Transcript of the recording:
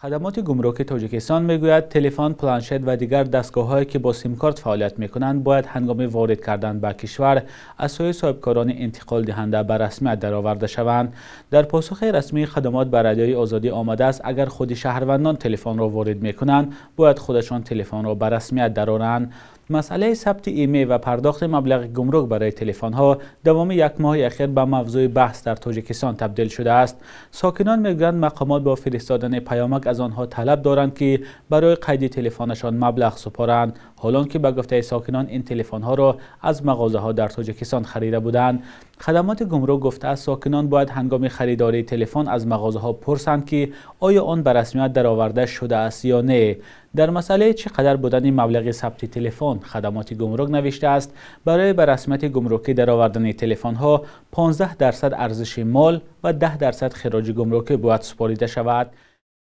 خدمات گمرکی تاجیکستان میگوید تلفن، پلانشت و دیگر دستگاه‌هایی که با سیم کارت فعالیت می‌کنند باید هنگام وارد کردن به کشور از سوی صاحبکاران انتقال دهنده به رسمیت درآورده شوند. در پاسخ رسمی خدمات به رادیوی آزادی آمده است اگر خود شهروندان تلفن را وارد می‌کنند باید خودشان تلفن را به رسمیت درآورند. مسئله ثبت ایمه و پرداخت مبلغ گمرک برای تلفن‌ها دوام یک ماه اخیر به موضوع بحث در تاجیکستان تبدیل شده است. ساکنان میگویند مقامات با فرستادن پیامک از آنها طلب دارند که برای قید تلفنشان مبلغ سپارند، حالانکه به گفته ساکنان این تلفن‌ها را از مغازه‌ها در تاجیکستان خریده بودند. خدمات گمرک گفته است ساکنان باید هنگام خریداری تلفن از مغازه‌ها پرسند که آیا آن به رسمیت درآورده شده است یا نه. در مسئله چقدر بودن مبلغ ثبت تلفن، خدمات گمرک نوشته است برای به رسمیت گمرکی درآوردن تلفن‌ها 15% ارزش مال و 10% خراج گمرکی باید سپاریده شود.